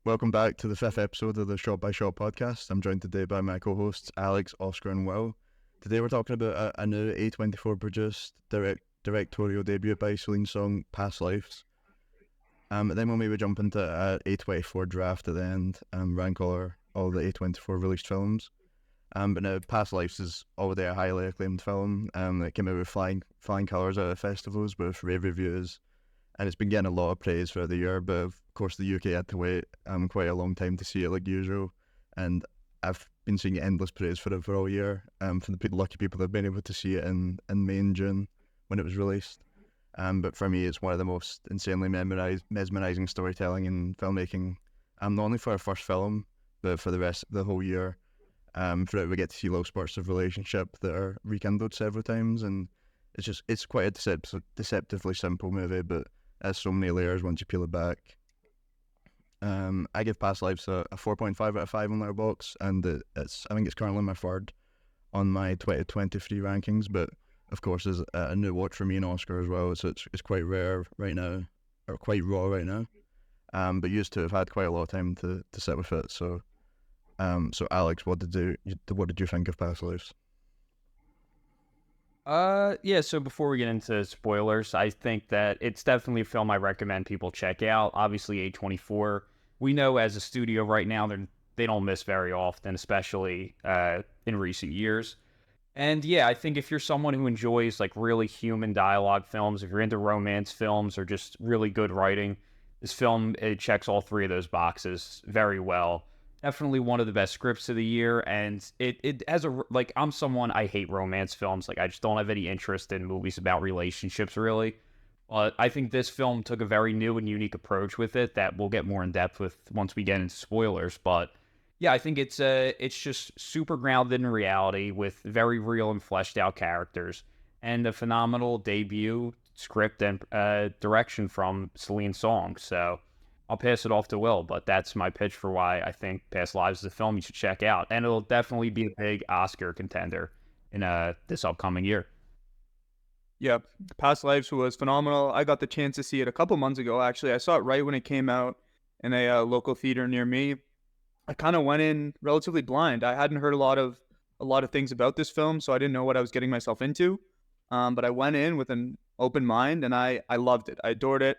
Welcome back to the fifth episode of the Shot by Shot podcast. I'm joined today by my co-hosts Alex, Oscar, and Will. Today we're talking about a new A24 produced directorial debut by Celine Song, Past Lives. Then we'll maybe jump into A24 Draft at the end and rank all the A24 released films. But now Past Lives is already a highly acclaimed film that came out with flying colours out of festivals with rave reviews, and it's been getting a lot of praise throughout the year. But of course, the UK had to wait quite a long time to see it, like usual. And I've been seeing endless praise for it for all year. For the lucky people that have been able to see it in May and June when it was released. But for me, it's one of the most insanely mesmerizing storytelling in filmmaking. Not only for our first film, but for the rest of the whole year. Throughout, we get to see little spurts of relationship that are rekindled several times, and it's quite a deceptively simple movie, but it has so many layers once you peel it back. I give Past Lives a 4.5 out of 5 on Letterboxd, and I think it's currently my third on my 2023 rankings, but of course is a new watch for me and Oscar as well, so it's quite rare right now, or quite raw right now. But used to have had quite a lot of time to sit with it. So Alex, what did you think of Past Lives? Yeah, so before we get into spoilers, I think that it's definitely a film I recommend people check out. Obviously, A24, we know as a studio right now, they don't miss very often, especially in recent years. And yeah, I think if you're someone who enjoys like really human dialogue films, if you're into romance films or just really good writing, this film, it checks all three of those boxes very well. Definitely one of the best scripts of the year, and it has like, I'm someone, I hate romance films. Like, I just don't have any interest in movies about relationships really. But I think this film took a very new and unique approach with it that we'll get more in depth with once we get into spoilers. But yeah, I think it's just super grounded in reality with very real and fleshed out characters, and a phenomenal debut script and direction from Celine Song. So I'll pass it off to Will, but that's my pitch for why I think Past Lives is a film you should check out, and it'll definitely be a big Oscar contender in this upcoming year. Yep, Past Lives was phenomenal. I got the chance to see it a couple months ago. Actually, I saw it right when it came out in a local theater near me. I kind of went in relatively blind. I hadn't heard a lot of things about this film, so I didn't know what I was getting myself into. But I went in with an open mind, and I loved it. I adored it.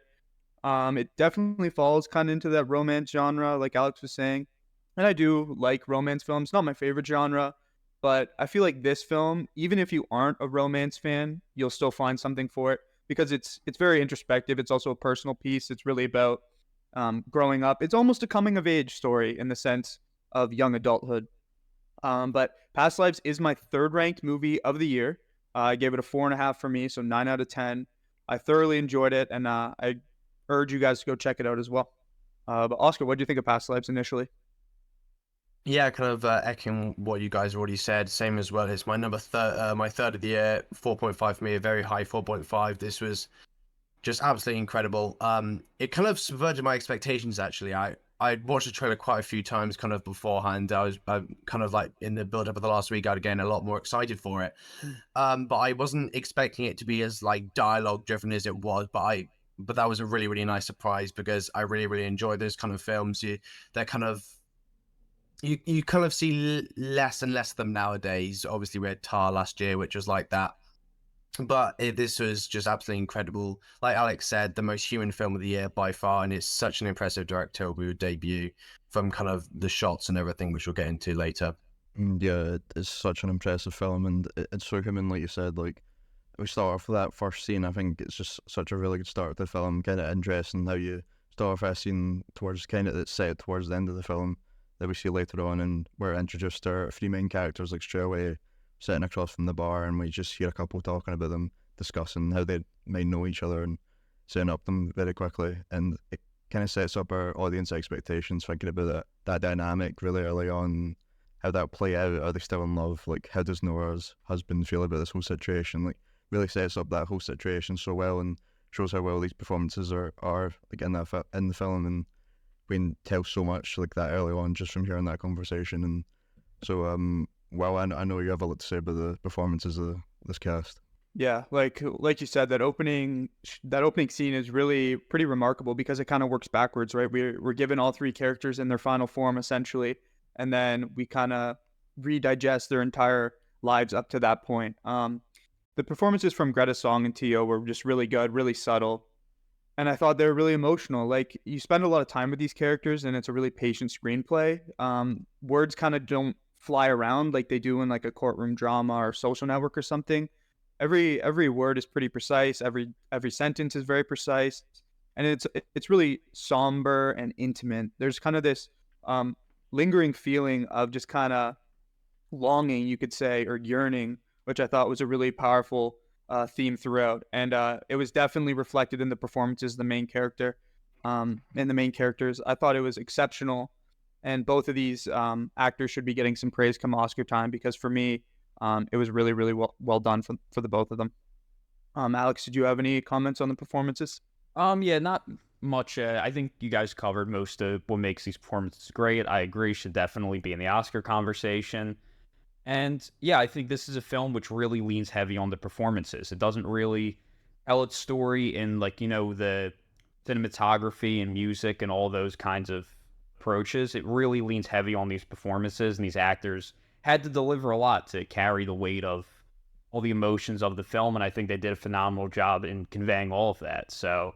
It definitely falls kind of into that romance genre, like Alex was saying, and I do like romance films. Not my favorite genre, but I feel like this film, even if you aren't a romance fan, you'll still find something for it because it's very introspective. It's also a personal piece. It's really about growing up. It's almost a coming of age story in the sense of young adulthood. But Past Lives is my third ranked movie of the year. I gave it a 4.5 for me, so 9 out of 10. I thoroughly enjoyed it, and I urge you guys to go check it out as well. But Oscar, what do you think of Past Lives initially? Yeah, kind of echoing what you guys already said. Same as well. It's my third of the year. 4.5 for me, a very high 4.5. This was just absolutely incredible. It kind of subverted my expectations. Actually, I watched the trailer quite a few times, kind of beforehand. I was kind of like in the build up of the last week. I'd again a lot more excited for it. But I wasn't expecting it to be as like dialogue driven as it was. But that was a really really nice surprise because I really really enjoy those kind of films. They're kind of you kind of see less and less of them nowadays. Obviously, we had Tar last year, which was like that. But this was just absolutely incredible. Like Alex said, the most human film of the year by far, and it's such an impressive directorial debut from kind of the shots and everything, which we'll get into later. Yeah, it's such an impressive film, and it's so human, like you said. Like we start off with that first scene. I think it's just such a really good start to the film. Kind of interesting how you start off a scene towards kind of that's set towards the end of the film that we see later on, and we're introduced to our three main characters like straight away, sitting across from the bar, and we just hear a couple talking about them, discussing how they might know each other and setting up them very quickly, and it kind of sets up our audience expectations, thinking about that dynamic really early on, how that play out. Are they still in love? Like, how does Nora's husband feel about this whole situation? Like, really sets up that whole situation so well, and shows how well these performances are like in in the film, and we can tell so much like that early on just from hearing that conversation. And so well, I know you have a lot to say about the performances of this cast. Yeah, like you said, that opening scene is really pretty remarkable because it kind of works backwards, right? We're given all three characters in their final form essentially, and then we kind of redigest their entire lives up to that point. The performances from Greta Song and Tio were just really good, really subtle, and I thought they were really emotional. Like you spend a lot of time with these characters, and it's a really patient screenplay. Words kind of don't fly around like they do in like a courtroom drama or Social Network or something. Every word is pretty precise. Every sentence is very precise, and it's really somber and intimate. There's kind of this um, lingering feeling of just kind of longing, you could say, or yearning, which I thought was a really powerful theme throughout. And it was definitely reflected in the performances of the main character and the main characters. I thought it was exceptional. And both of these actors should be getting some praise come Oscar time because for me, it was really, really well done for the both of them. Alex, did you have any comments on the performances? Yeah, not much. I think you guys covered most of what makes these performances great. I agree, should definitely be in the Oscar conversation. And yeah, I think this is a film which really leans heavy on the performances. It doesn't really tell its story in like, the cinematography and music and all those kinds of approaches. It really leans heavy on these performances, and these actors had to deliver a lot to carry the weight of all the emotions of the film, and I think they did a phenomenal job in conveying all of that. So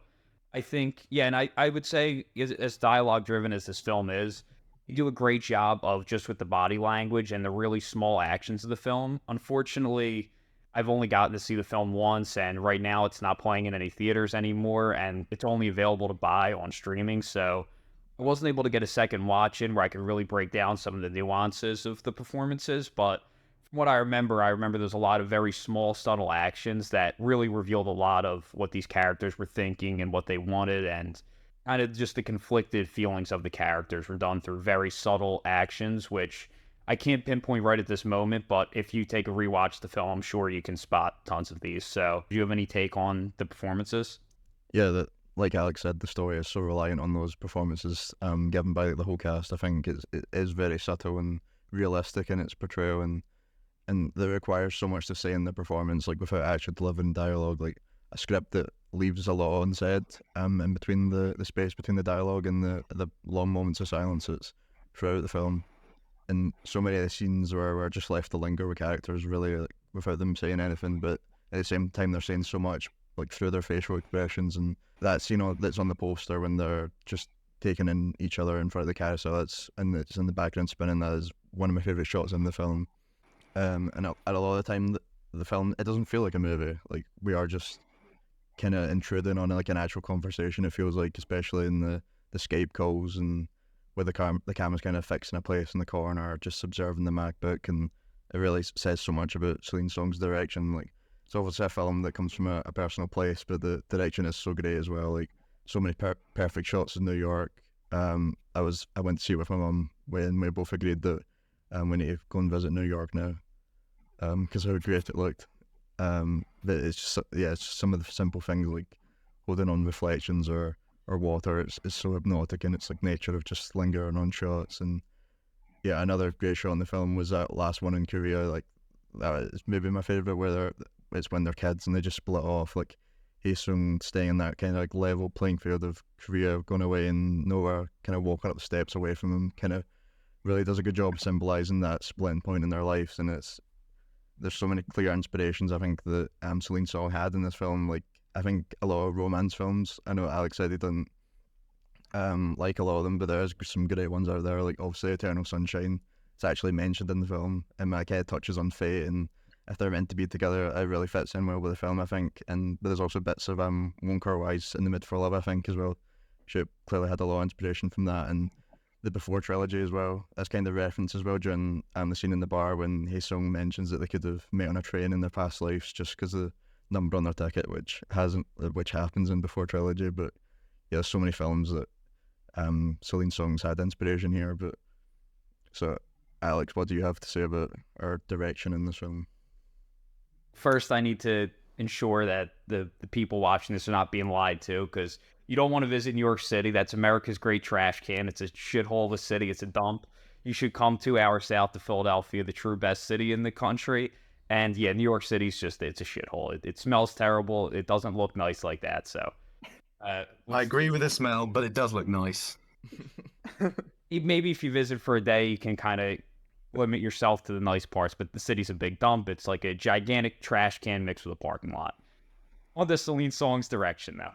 I think, yeah, and I would say as dialogue driven as this film is, you do a great job of just with the body language and the really small actions of the film. Unfortunately, I've only gotten to see the film once, and right now it's not playing in any theaters anymore, and it's only available to buy on streaming. So I wasn't able to get a second watch in where I could really break down some of the nuances of the performances. But from what I remember there's a lot of very small, subtle actions that really revealed a lot of what these characters were thinking and what they wanted, and kind of just the conflicted feelings of the characters were done through very subtle actions, which I can't pinpoint right at this moment, but if you take a rewatch the film, I'm sure you can spot tons of these. So, do you have any take on the performances? Yeah, that like Alex said, the story is so reliant on those performances given by the whole cast. I think it is very subtle and realistic in its portrayal, and that requires so much to say in the performance, like without actually delivering dialogue, like a script that leaves a lot unsaid in between the space between the dialogue and the long moments of silences throughout the film. And so many of the scenes where we're just left to linger with characters really like, without them saying anything, but at the same time they're saying so much like through their facial expressions. And that scene that's on the poster when they're just taking in each other in front of the carousel, and it's in the background spinning. That is one of my favorite shots in the film. And a lot of the time, the film, it doesn't feel like a movie. Like we are just kind of intruding on like an actual conversation. It feels like, especially in the Skype calls and where the camera's kind of fixed in a place in the corner, just observing the MacBook, and it really says so much about Celine Song's direction. Like it's obviously a film that comes from a personal place, but the direction is so great as well. Like so many perfect shots in New York. I went to see it with my mum when we both agreed that we need to go and visit New York now because how great it looked. But it's just it's just some of the simple things like holding on reflections or water. It's so hypnotic, and it's like nature of just lingering on shots. And yeah, another great shot in the film was that last one in Korea. Like that is maybe my favorite, where it's when they're kids and they just split off. Like Haesung staying in that kind of like level playing field of Korea, going away and nowhere, kind of walking up the steps away from them, kind of really does a good job symbolizing that splitting point in their lives. And there's so many clear inspirations I think that Celine Song had in this film. Like I think a lot of romance films, I know Alex said he didn't like a lot of them, but there's some great ones out there. Like obviously Eternal Sunshine, it's actually mentioned in the film, and my kid touches on fate, and if they're meant to be together, it really fits in well with the film, I think. And but there's also bits of Wong Kar-wai's In the Mood for Love, I think, as well. She clearly had a lot of inspiration from that, and the Before trilogy as well. That's kind of reference as well during the scene in the bar when Haesung mentions that they could have met on a train in their past lives just because of the number on their ticket, which happens in Before trilogy. But yeah, there's so many films that Celine Song's had inspiration here. But so, Alex, what do you have to say about our direction in this film? First, I need to ensure that the people watching this are not being lied to, because you don't want to visit New York City. That's America's great trash can. It's a shithole of a city. It's a dump. You should come 2 hours south to Philadelphia, the true best city in the country. And yeah, New York City's it's a shithole. It smells terrible. It doesn't look nice like that. So I agree with the smell, but it does look nice. maybe if you visit for a day, you can kind of limit yourself to the nice parts, but the city's a big dump. It's like a gigantic trash can mixed with a parking lot. On the Celine Song's direction, though.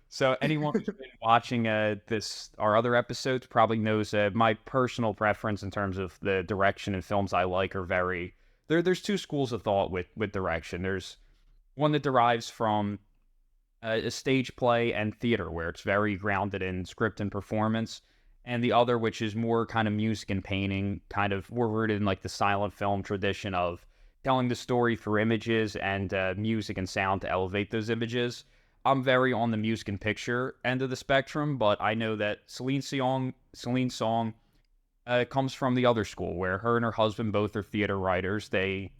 So anyone who's been watching our other episodes probably knows my personal preference in terms of the direction and films I like are very... There's two schools of thought with direction. There's one that derives from a stage play and theater, where it's very grounded in script and performance, and the other, which is more kind of music and painting, kind of more rooted in like the silent film tradition of telling the story through images and music and sound to elevate those images. I'm very on the music and picture end of the spectrum, but I know that Celine Song comes from the other school, where her and her husband both are theater writers. They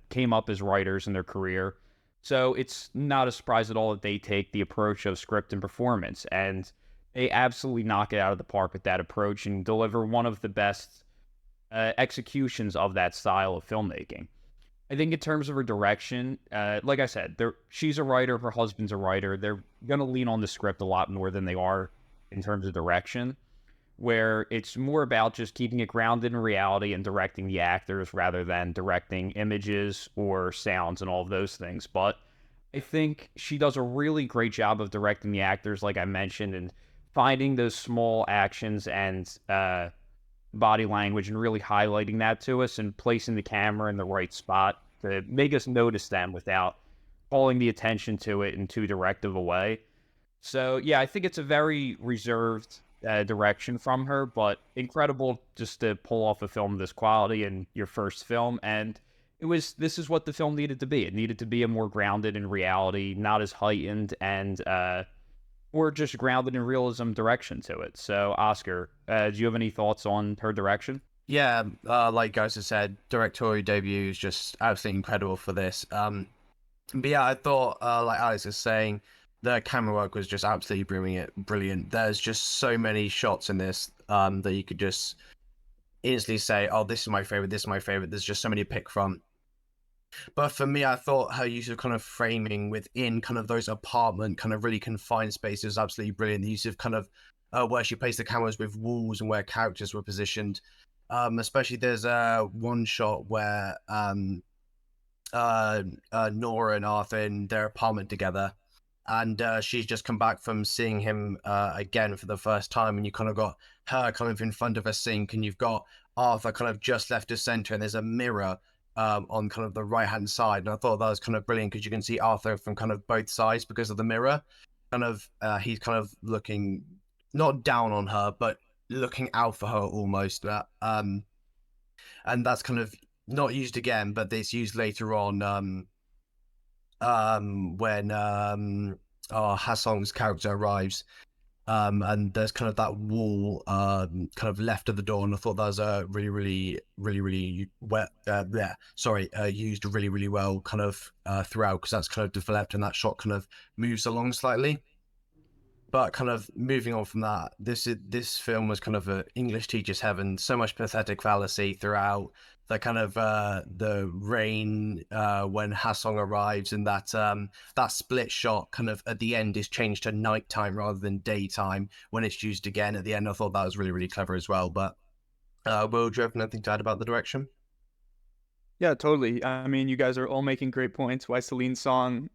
came up as writers in their career. So it's not a surprise at all that they take the approach of script and performance, and they absolutely knock it out of the park with that approach and deliver one of the best executions of that style of filmmaking. I think in terms of her direction, like I said, she's a writer, her husband's a writer. They're going to lean on the script a lot more than they are in terms of direction, where it's more about just keeping it grounded in reality and directing the actors rather than directing images or sounds and all of those things. But I think she does a really great job of directing the actors, like I mentioned, and finding those small actions and body language and really highlighting that to us and placing the camera in the right spot to make us notice them without calling the attention to it in too directive a way. So yeah, I think it's a very reserved direction from her, but incredible just to pull off a film of this quality in your first film. And this is what the film needed to be. It needed to be a more grounded in reality, not as heightened and or just grounded in realism direction to it. So, Oscar, do you have any thoughts on her direction? Yeah, like guys have said, directorial debut is just absolutely incredible for this. But yeah, I thought, like Alex was saying, the camera work was just absolutely brilliant. There's just so many shots in this that you could just instantly say, oh, this is my favorite, this is my favorite. There's just so many to pick from. But for me, I thought her use of kind of framing within kind of those apartment, kind of really confined spaces was absolutely brilliant. The use of kind of where she placed the cameras with walls and where characters were positioned. Especially there's one shot where Nora and Arthur in their apartment together, and she's just come back from seeing him again for the first time, and you kind of got her kind of in front of a sink, and you've got Arthur kind of just left the center, and there's a mirror on kind of the right hand side, and I thought that was kind of brilliant because you can see Arthur from kind of both sides because of the mirror. Kind of he's kind of looking not down on her, but looking out for her almost. And that's kind of not used again, but it's used later on when Hasong's character arrives. And there's kind of that wall kind of left of the door, and I thought that was really used really well kind of throughout, because that's kind of developed and that shot kind of moves along slightly. But kind of moving on from that, this film was kind of a English teacher's heaven. So much pathetic fallacy throughout. The kind of the rain when Hasong arrives, and that split shot kind of at the end is changed to nighttime rather than daytime when it's used again at the end. I thought that was really clever as well. But Will, do you have anything to add about the direction? Yeah, totally. I mean, you guys are all making great points. Why Celine Song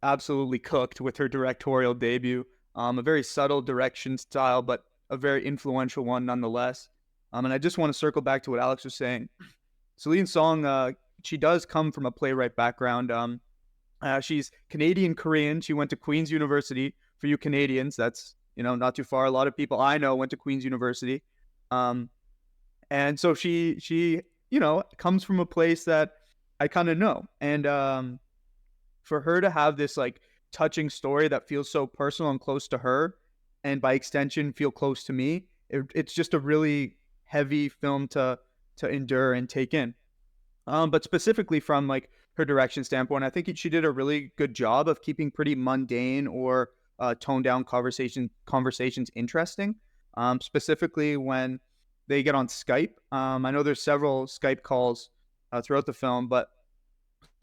absolutely cooked with her directorial debut. A very subtle direction style, but a very influential one nonetheless. And I just want to circle back to what Alex was saying. Celine Song, she does come from a playwright background. She's Canadian-Korean. She went to Queen's University. For you Canadians, that's, not too far. A lot of people I know went to Queen's University. And so she comes from a place that I kind of know. And for her to have this, like, touching story that feels so personal and close to her, and by extension feel close to me, it's just a really heavy film to endure and take in. But specifically from like her direction standpoint, I think she did a really good job of keeping pretty mundane or toned down conversations interesting. Specifically when they get on Skype. I know there's several Skype calls throughout the film, but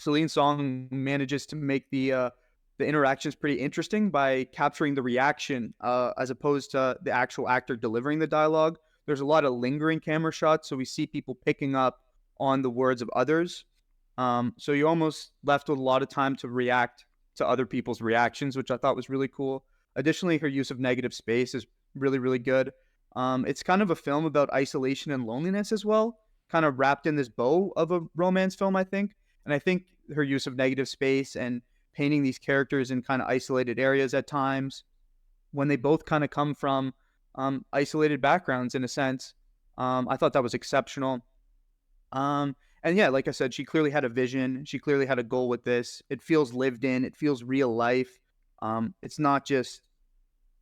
Celine Song manages to make the interactions pretty interesting by capturing the reaction as opposed to the actual actor delivering the dialogue. There's a lot of lingering camera shots, so we see people picking up on the words of others. So you almost left with a lot of time to react to other people's reactions, which I thought was really cool. Additionally, her use of negative space is really, really good. It's kind of a film about isolation and loneliness as well, kind of wrapped in this bow of a romance film, I think. And I think her use of negative space and painting these characters in kind of isolated areas at times, when they both kind of come from isolated backgrounds in a sense, I thought that was exceptional. And yeah, like I said, she clearly had a vision. She clearly had a goal with this. It feels lived in. It feels real life. It's not just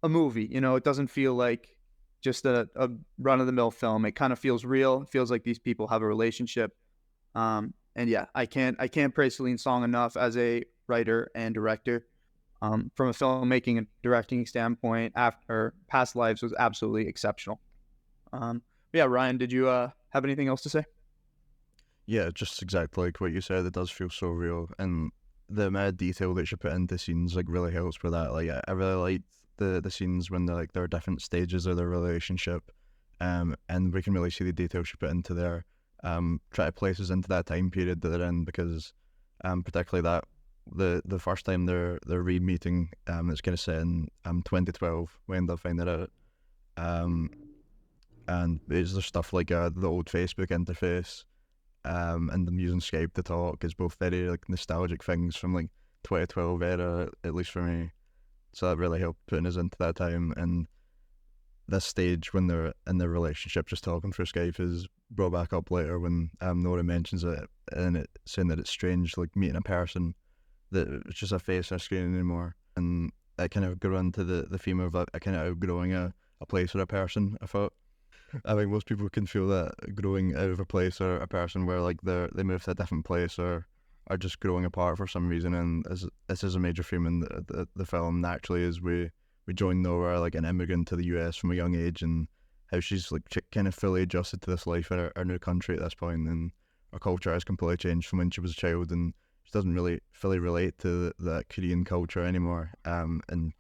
a movie. It doesn't feel like just a run-of-the-mill film. It kind of feels real. It feels like these people have a relationship. And yeah, I can't praise Celine Song enough as a writer and director. From a filmmaking and directing standpoint, after Past Lives was absolutely exceptional. Yeah, Ryan, did you have anything else to say? Yeah, just exactly like what you said. It does feel so real, and the amount of detail that she put into scenes like really helps with that. Like I really liked the scenes when there are different stages of their relationship, and we can really see the detail she put into there. Try to place us into that time period that they're in, because particularly that the first time they're re-meeting, it's kind of set in 2012 when they'll find it out. And there's stuff like the old Facebook interface, and them using Skype to talk is both very like nostalgic things from like 2012 era, at least for me. So that really helped putting us into that time. And this stage when they're in their relationship, just talking through Skype, is brought back up later when Nora mentions it, and it saying that it's strange like meeting a person that it's just a face on a screen anymore. And I kind of grew into the theme of a kind of outgrowing a place or a person, I thought. I think most people can feel that, growing out of a place or a person, where like they move to a different place or are just growing apart for some reason. And this is a major theme in the film. Naturally, as we join Nora, like an immigrant to the US from a young age, and how she's like kind of fully adjusted to this life in her new country at this point, and her culture has completely changed from when she was a child, and she doesn't really fully relate to the Korean culture anymore. And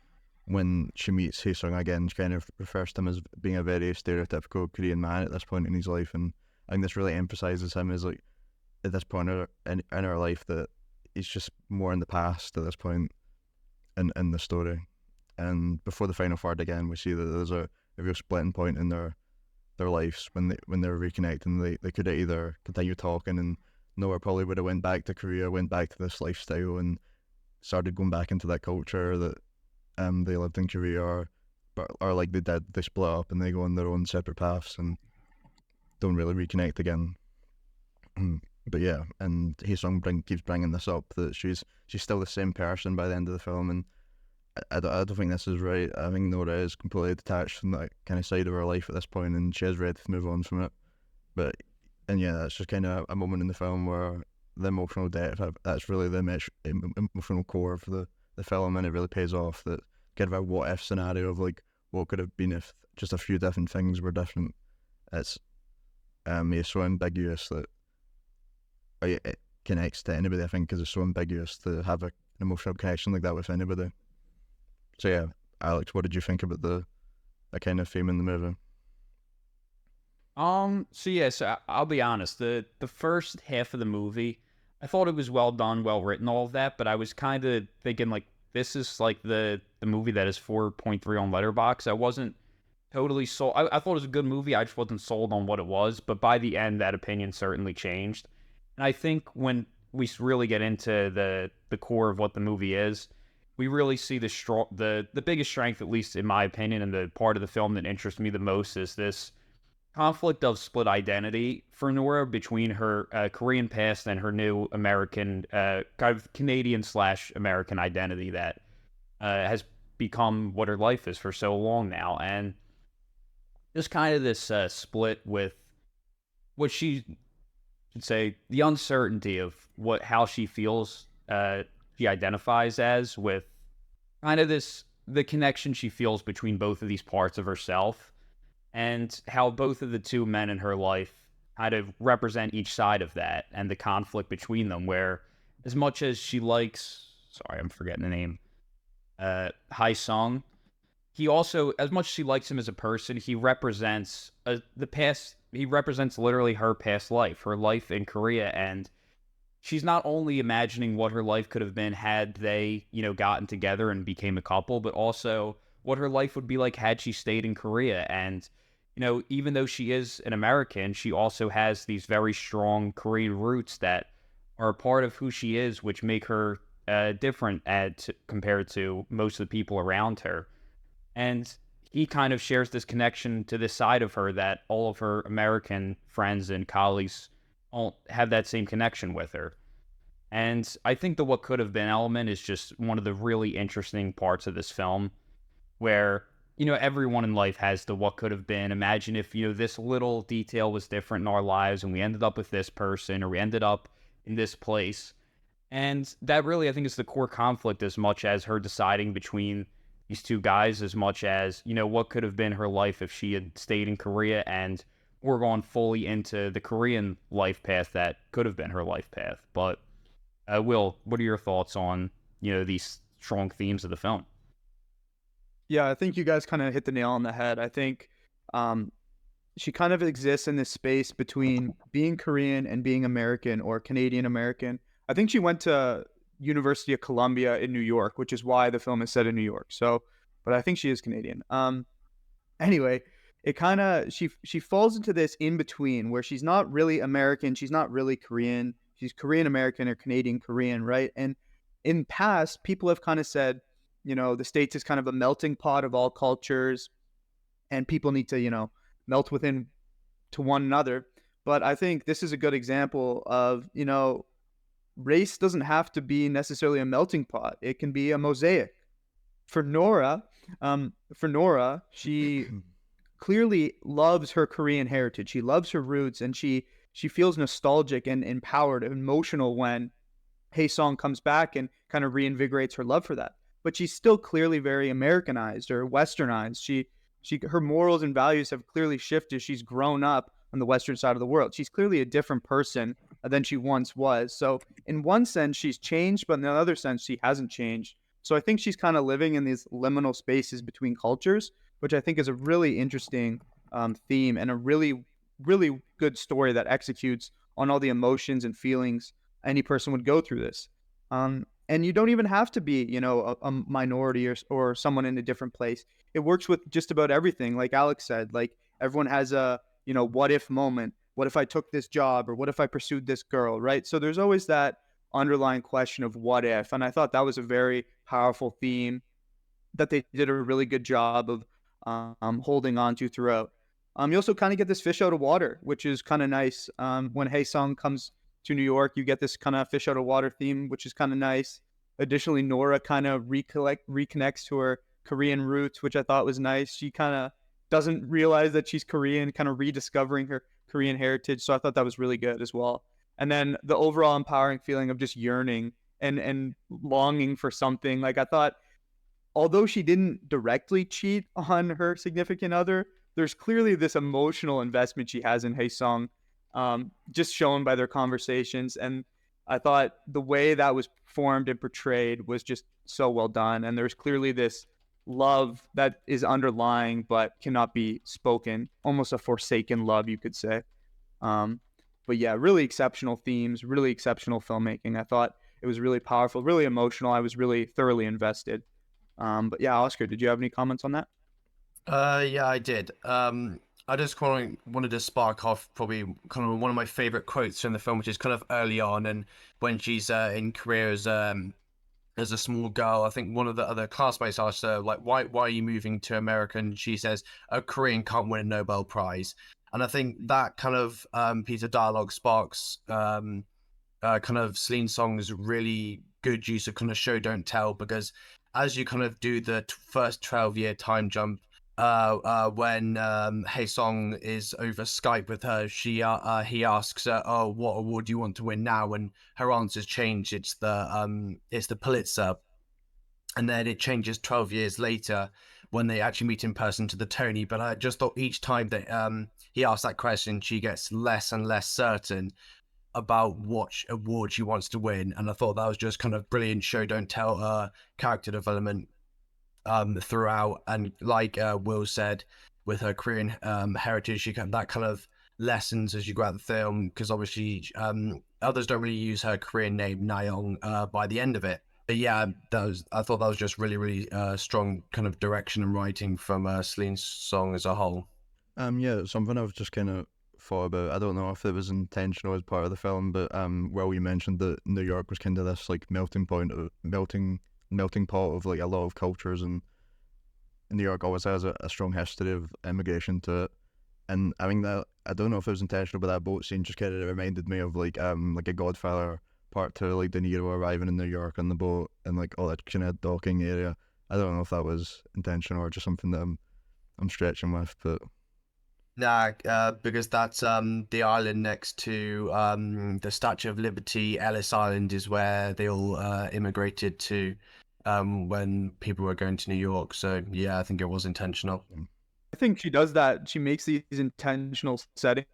when she meets Hae-sung again, she kind of refers to him as being a very stereotypical Korean man at this point in his life. And I think this really emphasizes him as like, at this point in her life, that he's just more in the past at this point in the story. And before the final third again, we see that there's a real splitting point in their lives when they're reconnecting. They could either continue talking, and Noah probably would have went back to Korea, went back to this lifestyle, and started going back into that culture that they lived in Korea, or like they split up and they go on their own separate paths and don't really reconnect again. But yeah, and Hae-sung keeps bringing this up, that she's still the same person by the end of the film, and I don't think this is right. I think Nora is completely detached from that kind of side of her life at this point, and she is ready to move on from it. And yeah, that's just kind of a moment in the film where the emotional depth, that's really the emotional core of the film, and it really pays off. That kind of a what if scenario of like what could have been if just a few different things were different. It's so ambiguous that it connects to anybody, I think, because it's so ambiguous to have an emotional connection like that with anybody. So yeah, Alex, what did you think about the kind of theme in the movie? So yes, I'll be honest. The first half of the movie, I thought it was well done, well written, all of that. But I was kind of thinking like, this is like the movie that is 4.3 on Letterboxd. I wasn't totally sold. I thought it was a good movie. I just wasn't sold on what it was. But by the end, that opinion certainly changed. And I think when we really get into the core of what the movie is, we really see the biggest strength, at least in my opinion, and the part of the film that interests me the most, is this conflict of split identity for Nora between her Korean past and her new American, kind of Canadian/American identity that has become what her life is for so long now. And just kind of this split with what she should say, the uncertainty of how she feels, she identifies as, with kind of the connection she feels between both of these parts of herself, and how both of the two men in her life kind of represent each side of that, and the conflict between them, where as much as she likes, sorry, I'm forgetting the name, Hai Song, he also, as much as she likes him as a person, he represents the past. He represents literally her past life, her life in Korea, and she's not only imagining what her life could have been had they, gotten together and became a couple, but also what her life would be like had she stayed in Korea. And, even though she is an American, she also has these very strong Korean roots that are a part of who she is, which make her different compared to most of the people around her. And he kind of shares this connection to this side of her that all of her American friends and colleagues don't have that same connection with her. And I think the what could have been element is just one of the really interesting parts of this film where, everyone in life has the what could have been. Imagine if, this little detail was different in our lives and we ended up with this person or we ended up in this place. And that really, I think, is the core conflict as much as her deciding between these two guys, as much as, what could have been her life if she had stayed in Korea, and we're going fully into the Korean life path that could have been her life path. But Will, what are your thoughts on, these strong themes of the film? Yeah, I think you guys kind of hit the nail on the head. I think she kind of exists in this space between being Korean and being American or Canadian American. I think she went to University of Columbia in New York, which is why the film is set in New York. So, but I think she is Canadian. Anyway, it kind of she falls into this in between where she's not really American, she's not really Korean, she's Korean American or Canadian Korean, right? And in past, people have kind of said, the States is kind of a melting pot of all cultures, and people need to, melt within to one another. But I think this is a good example of, race doesn't have to be necessarily a melting pot. It can be a mosaic. For Nora, she clearly loves her Korean heritage. She loves her roots, and she feels nostalgic and empowered, emotional when Hae Song comes back and kind of reinvigorates her love for that. But she's still clearly very Americanized or westernized. Her morals and values have clearly shifted. She's grown up on the western side of the world. She's clearly a different person than she once was. So in one sense, she's changed, but in the other sense, she hasn't changed. So I think she's kind of living in these liminal spaces between cultures, which I think is a really interesting theme and a really, really good story that executes on all the emotions and feelings any person would go through this. And you don't even have to be, a minority or someone in a different place. It works with just about everything. Like Alex said, like everyone has a, what if moment. What if I took this job, or what if I pursued this girl, right? So there's always that underlying question of what if. And I thought that was a very powerful theme that they did a really good job of holding on to throughout. You also kind of get this fish out of water, which is kind of nice. When Hae Sung comes to New York, you get this kind of fish out of water theme, which is kind of nice. Additionally, Nora kind of reconnects to her Korean roots, which I thought was nice. She kind of doesn't realize that she's Korean, kind of rediscovering her Korean heritage. So I thought that was really good as well. And then the overall empowering feeling of just yearning and longing for something. Like I thought, although she didn't directly cheat on her significant other, there's clearly this emotional investment she has in Hae Sung, just shown by their conversations. And I thought the way that was formed and portrayed was just so well done. And there's clearly this love that is underlying but cannot be spoken, almost a forsaken love, you could say. But yeah, really exceptional themes, really exceptional filmmaking. I thought it was really powerful, really emotional. I was really thoroughly invested. But yeah, Oscar, did you have any comments on that? Yeah, I did. I just wanted to spark off probably kind of one of my favorite quotes from the film, which is kind of early on, and when she's in Korea as a small girl. I think one of the other classmates asked her, like, why are you moving to America? And she says, a Korean can't win a Nobel Prize. And I think that kind of piece of dialogue sparks kind of Celine Song's really good use of kind of show don't tell, because as you kind of do the first 12-year time jump, when Hae Song is over Skype with her, he asks her, "Oh, what award do you want to win now?" And her answer's changed. It's the Pulitzer, and then it changes 12 years later when they actually meet in person to the Tony. But I just thought each time that he asks that question, she gets less and less certain. about what award she wants to win, and I thought that was just kind of brilliant show don't tell character development throughout. And like Will said, with her Korean heritage, she got that kind of lessons as you go out the film, because obviously others don't really use her Korean name Nayeong by the end of it. But yeah, I thought that was just really strong kind of direction and writing from Celine Song as a whole. Yeah, something I've just kind of thought about. I don't know if it was intentional as part of the film, but well, you mentioned that New York was kind of this like melting pot of like a lot of cultures, and New York always has a strong history of immigration to it. And I mean that I don't know if it was intentional, but that boat scene just kind of reminded me of like a Godfather Part 2, like De Niro arriving in New York on the boat and like all that kind of docking area. I don't know if that was intentional or just something that I'm stretching with, but Nah, because that's the island next to the Statue of Liberty. Ellis Island is where they all immigrated to when people were going to New York. So yeah, I think it was intentional. I think she does that. She makes these intentional setting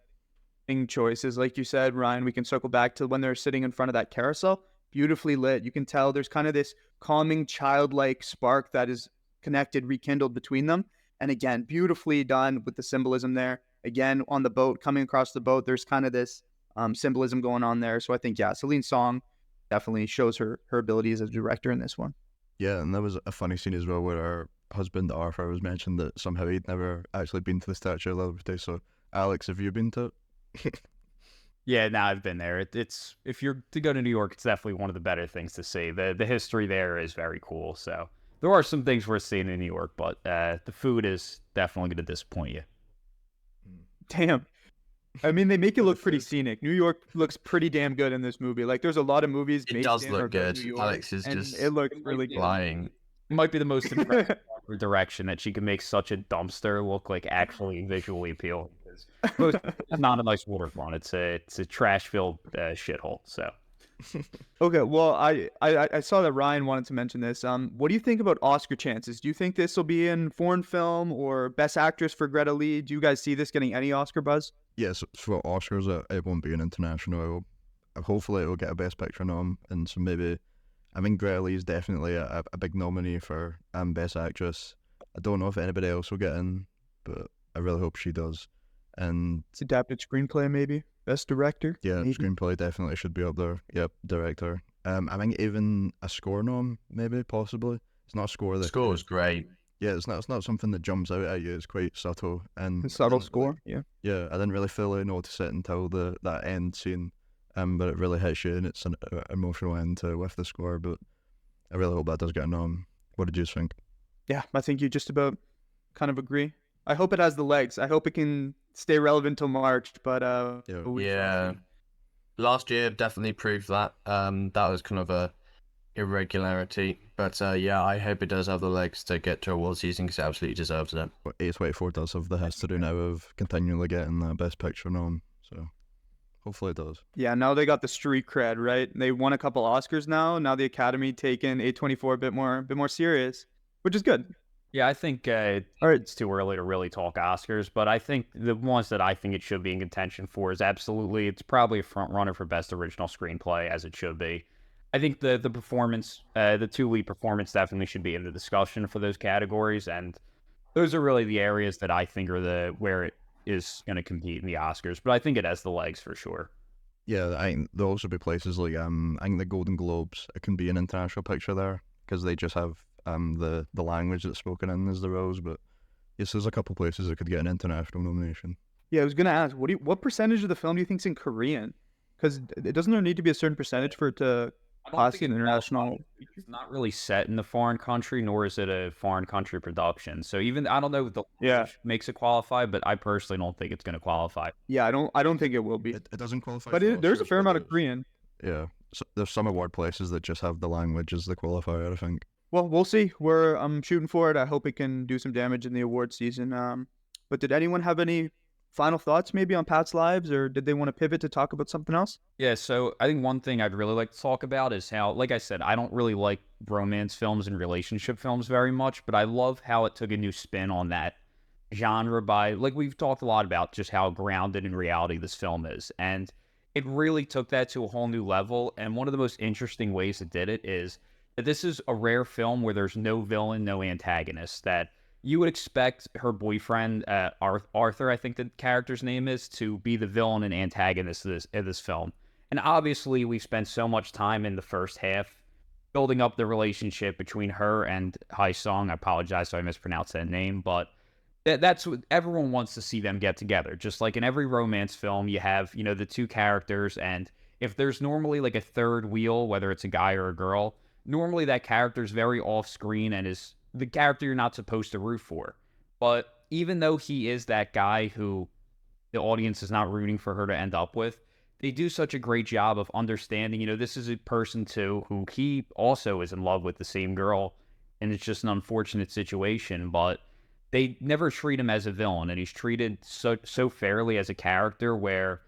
choices. Like you said, Ryan, we can circle back to when they're sitting in front of that carousel, beautifully lit. You can tell there's kind of this calming, childlike spark that is connected, rekindled between them. And again, beautifully done with the symbolism there. Again, on the boat, coming across the boat, there's kind of this symbolism going on there. So I think, yeah, Celine Song definitely shows her abilities as a director in this one. yeah, and there was a funny scene as well where her husband Arthur was mentioned that somehow he'd never actually been to the Statue of Liberty. So, Alex, have you been to it? Yeah, no, I've been there. It's if you're to go to New York, it's definitely one of the better things to see. The history there is very cool. So there are some things worth seeing in New York, but the food is definitely going to disappoint you. Damn. I mean, they make it look pretty scenic. New York looks pretty damn good in this movie. Like, there's a lot of movies. It based does in or look about good. New York, Alex is and just it looks really good. flying. It might be the most impressive direction that she can make such a dumpster look like actually visually appealing. It's not a nice waterfront. It's a trash-filled shithole. So. Okay, well, I saw that Ryan wanted to mention this. What do you think about Oscar chances? Do you think this will be in foreign film or Best Actress for Greta Lee? Do you guys see this getting any Oscar buzz? Yes, for Oscars, it won't be an international. Hopefully, it will get a Best Picture nom, and so maybe. I think Greta Lee is definitely a big nominee for Best Actress. I don't know if anybody else will get in, but I really hope she does. And It's adapted screenplay, maybe Best Director. yeah, maybe. screenplay definitely should be up there. Yep, director. I think even a score nom, maybe possibly. It's not a score The that score was great. yeah, it's not something that jumps out at you. It's quite subtle and A subtle I didn't score. Yeah. yeah, I didn't really fully notice it until that end scene. But it really hits you, and it's an emotional end with the score. But I really hope that does get a nom. What did you think? Yeah, I think you just about kind of agree. I hope it has the legs. I hope it can stay relevant till March. But Yeah. Yeah. Last year definitely proved that. That was kind of a irregularity. But yeah, I hope it does have the legs to get to award season, because it absolutely deserves it. But A24 does have the history now of continually getting the Best Picture nom, so hopefully it does. yeah, now they got the street cred, right? They won a couple Oscars now. Now the Academy taking A24 a bit more serious, which is good. Yeah, I think All right. it's too early to really talk Oscars, but I think the ones that I think it should be in contention for is absolutely, it's probably a front runner for Best Original Screenplay, as it should be. I think the performance, the two lead performance definitely should be in the discussion for those categories, and those are really the areas that I think are where it is going to compete in the Oscars, but I think it has the legs for sure. Yeah, I think there'll also be places like I think the Golden Globes. It can be an international picture there because they just have the language that's spoken in as the roles. But yes, there's a couple places that could get an international nomination. Yeah, I was gonna ask, what percentage of the film do you think's in Korean? Because it doesn't there need to be a certain percentage for it to pass an international? It's not really set in the foreign country, nor is it a foreign country production. So even I don't know if the Yeah. language makes it qualify, but I personally don't think it's going to qualify. Yeah, I don't think it will be. It doesn't qualify. But for there's a Oscars, fair but amount of there's- Korean. Yeah, so there's some award places that just have the language as the qualifier. I think. Well, we'll see. I'm shooting for it. I hope it can do some damage in the award season. But did anyone have any final thoughts maybe on Pat's Lives, or did they want to pivot to talk about something else? Yeah, so I think one thing I'd really like to talk about is how, like I said, I don't really like romance films and relationship films very much, but I love how it took a new spin on that genre by, like we've talked a lot about just how grounded in reality this film is. And it really took that to a whole new level. And one of the most interesting ways it did it is that this is a rare film where there's no villain, no antagonist. That you would expect her boyfriend, Arthur, I think the character's name is, to be the villain and antagonist of this film. And obviously, we spent so much time in the first half building up the relationship between her and Hai Song. I apologize if I mispronounced that name, but that's what everyone wants to see them get together. Just like in every romance film, you have, the two characters, and if there's normally like a third wheel, whether it's a guy or a girl, normally that character's very off screen and is the character you're not supposed to root for. But even though he is that guy who the audience is not rooting for her to end up with, they do such a great job of understanding, this is a person too who he also is in love with the same girl, and it's just an unfortunate situation, but they never treat him as a villain, and he's treated so fairly as a character where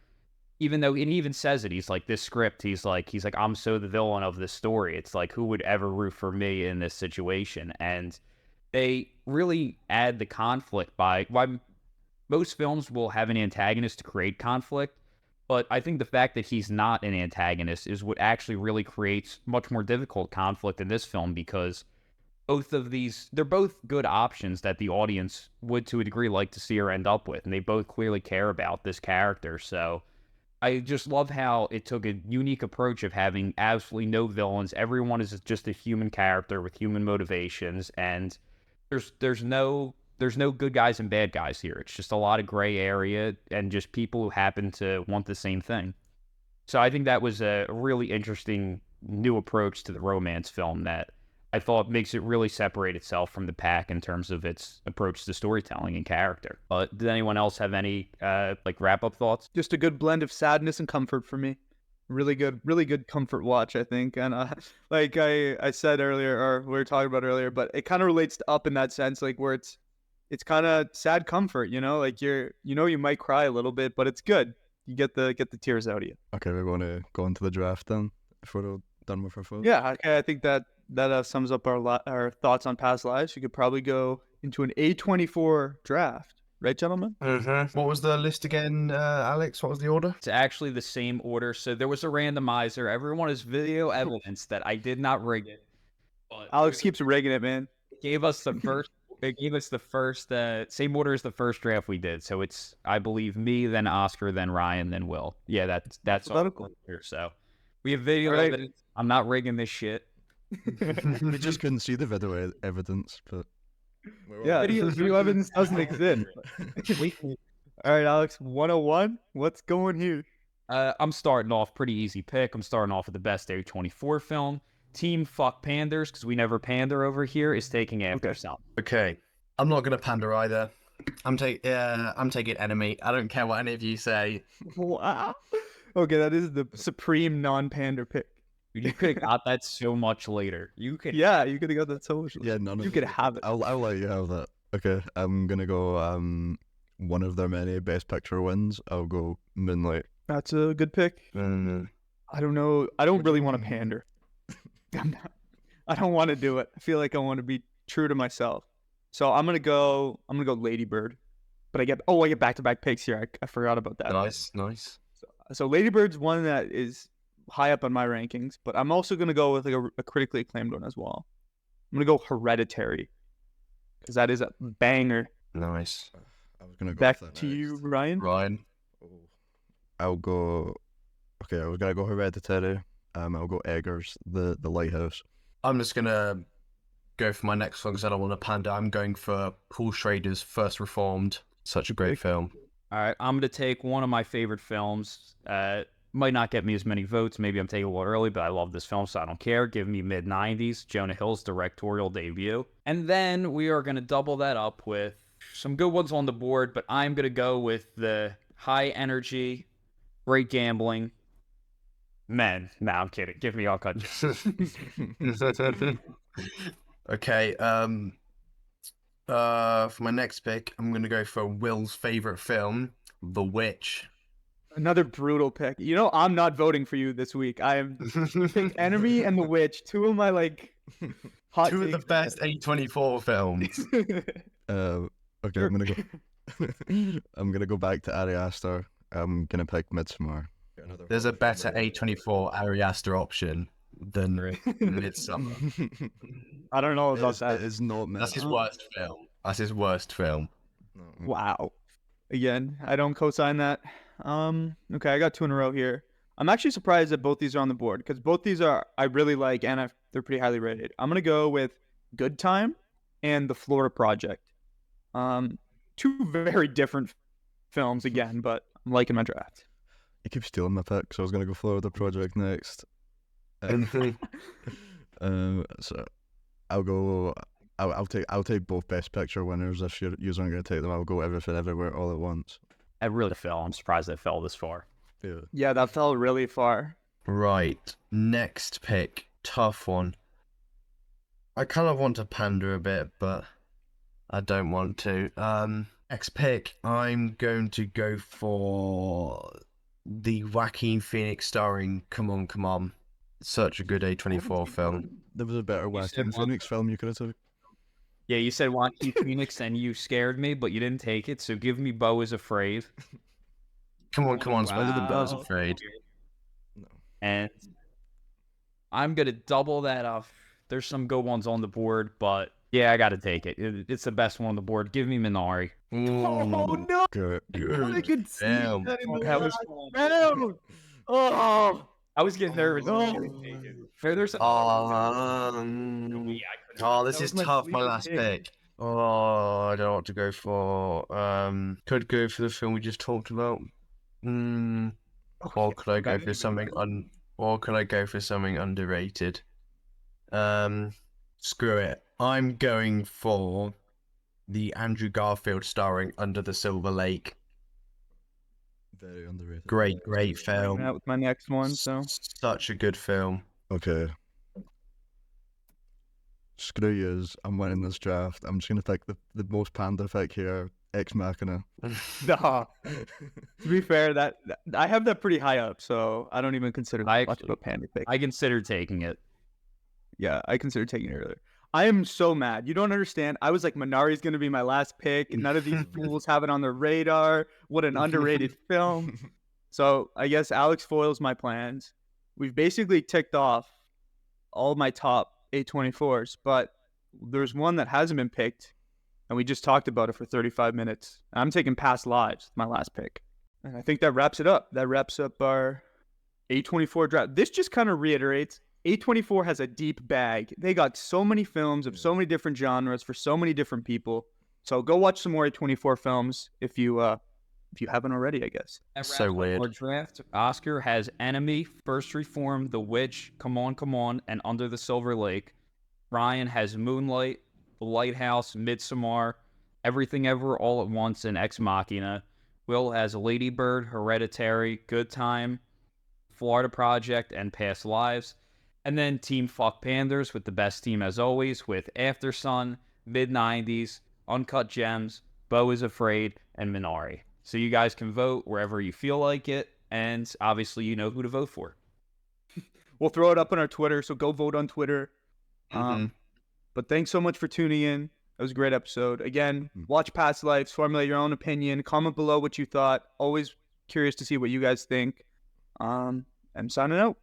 even though, and he even says it, he's like, this script, he's like, I'm so the villain of this story. It's like, who would ever root for me in this situation? And they really add the conflict why most films will have an antagonist to create conflict. But I think the fact that he's not an antagonist is what actually really creates much more difficult conflict in this film, because both of these, they're both good options that the audience would, to a degree, like to see her end up with. And they both clearly care about this character. So I just love how it took a unique approach of having absolutely no villains. Everyone is just a human character with human motivations, and there's no good guys and bad guys here. It's just a lot of gray area and just people who happen to want the same thing. So I think that was a really interesting new approach to the romance film that I thought makes it really separate itself from the pack in terms of its approach to storytelling and character. But did anyone else have any wrap-up thoughts? Just a good blend of sadness and comfort for me. Really good comfort watch, I think. And like I said earlier, or we were talking about earlier, but it kind of relates to Up in that sense, like where it's kind of sad comfort, like you might cry a little bit, but it's good. You get the tears out of you. Okay, we're going to go into the draft then before we're done with our phone. Yeah, okay, I think that sums up our thoughts on past lives. You could probably go into an A24 draft, right, gentlemen? Mm-hmm. What was the list again, Alex? What was the order? It's actually the same order. So there was a randomizer. Everyone has video evidence that I did not rig it. But Alex keeps rigging it, man. It gave us the first. It gave us the first same order as the first draft we did. So it's, I believe, me, then Oscar, then Ryan, then Will. Yeah, that's all here. So we have video evidence. I'm not rigging this shit. We just couldn't see the video evidence, but yeah, video evidence doesn't exist. All right, Alex, 101. What's going here? I'm starting off pretty easy pick. I'm starting off with the best A24 film. Team Fuck Panders, because we never pander over here, is taking After Sun. Okay, I'm not gonna pander either. I'm taking Enemy. I don't care what any of you say. Wow. Okay, that is the supreme non-pander pick. You could have got that so much later. You could have got that so much later. Yeah, none of you could have it. I'll let you have that. Okay, I'm gonna go one of their many Best Picture wins. I'll go Moonlight. That's a good pick. Mm-hmm. I don't know. I don't really want to pander. I don't want to do it. I feel like I want to be true to myself. So I'm gonna go Lady Bird. But I get back-to-back picks here. I forgot about that. Nice. So Lady Bird's one that is high up on my rankings, but I'm also gonna go with like a critically acclaimed one as well. I'm gonna go Hereditary, because that is a banger. Nice. I was gonna go back with that to next. you, Ryan. I'll go. Okay, I was gonna go Hereditary. I'll go Eggers, the Lighthouse. I'm just gonna go for my next one because I don't want to pander. I'm going for Paul Schrader's First Reformed. Such a great film. All right, I'm going to take one of my favorite films. Might not get me as many votes. Maybe I'm taking a little early, but I love this film, so I don't care. Give me mid-90s, Jonah Hill's directorial debut. And then we are going to double that up with some good ones on the board, but I'm going to go with the high energy, great gambling, Men. No, I'm kidding. Give me all countries. Okay, for my next pick, I'm going to go for Will's favorite film, The Witch. Another brutal pick. I'm not voting for you this week. I am Enemy and The Witch, two of my hot two of the best A24 films. Okay, I'm gonna go back to Ari Aster. I'm gonna pick Midsommar. There's a better A24 Ari Aster option than Midsummer. I don't know about that. It is not That's his Midsummer. worst film. That's his worst film. No. Wow. Again, I don't co-sign that. Okay, I got 2 in a row here. I'm actually surprised that both these are on the board because both these I really like and they're pretty highly rated. I'm gonna go with Good Time and The Florida Project. 2 very different films again, but I'm liking my draft. You keep stealing my pick, so I was gonna go Florida Project next. So I'll go. I'll take both Best Picture winners. If you aren't gonna take them, I'll go Everything Everywhere All at Once. It really fell. I'm surprised it fell this far. Yeah. Yeah, that fell really far. Right. Next pick. Tough one. I kind of want to pander a bit, but I don't want to. Next pick, I'm going to go for the Joaquin Phoenix starring Come On, Come On. Such a good A24 film. There was a better Joaquin Phoenix film you could have took. Yeah, you said Joaquin Phoenix and you scared me, but you didn't take it. So give me Beau is Afraid. Come on, come on, Spender the Beau's Wow. Afraid. No. And I'm going to double that up. There's some good ones on the board, but yeah, I got to take it. It's the best one on the board. Give me Minari. Oh no! Good. I could see Damn. that in the That was background. Oh, I was getting nervous. There's this is was my tough. My sleeper last pick. pick. Oh, I don't know what to go for. Could go for the film we just talked about. Or could I go for something underrated? Screw it. I'm going for the Andrew Garfield starring Under the Silver Lake. Very underrated. Great Bring film. that with my next one. So Such a good film. Okay. Screw yous. I'm winning this draft. I'm just gonna pick the most panda pick here. Ex Machina. nah. To be fair, that I have that pretty high up, so I don't even consider that much of a panda pick. I considered taking it. Yeah, I considered taking it earlier. I am so mad. You don't understand. I was like, Minari's going to be my last pick. None of these fools have it on their radar. What an underrated film. So I guess Alex foils my plans. We've basically ticked off all my top A24s, but there's one that hasn't been picked, and we just talked about it for 35 minutes. I'm taking Past Lives, my last pick. And I think that wraps it up. That wraps up our A24 draft. This just kind of reiterates A24 has a deep bag. They got so many films of so many different genres for so many different people. So go watch some more A24 films if you haven't already, I guess. So weird. Our draft, Oscar has Enemy, First Reform, The Witch, Come On, and Under the Silver Lake. Ryan has Moonlight, The Lighthouse, Midsommar, Everything Ever All at Once, and Ex Machina. Will has Lady Bird, Hereditary, Good Time, Florida Project, and Past Lives. And then Team Fuck Panders with the best team as always with After Sun, Mid-90s, Uncut Gems, Beau is Afraid, and Minari. So you guys can vote wherever you feel like it, and obviously you know who to vote for. We'll throw it up on our Twitter, so go vote on Twitter. But thanks so much for tuning in. That was a great episode. Again, watch Past Lives, formulate your own opinion, comment below what you thought. Always curious to see what you guys think. I'm signing out.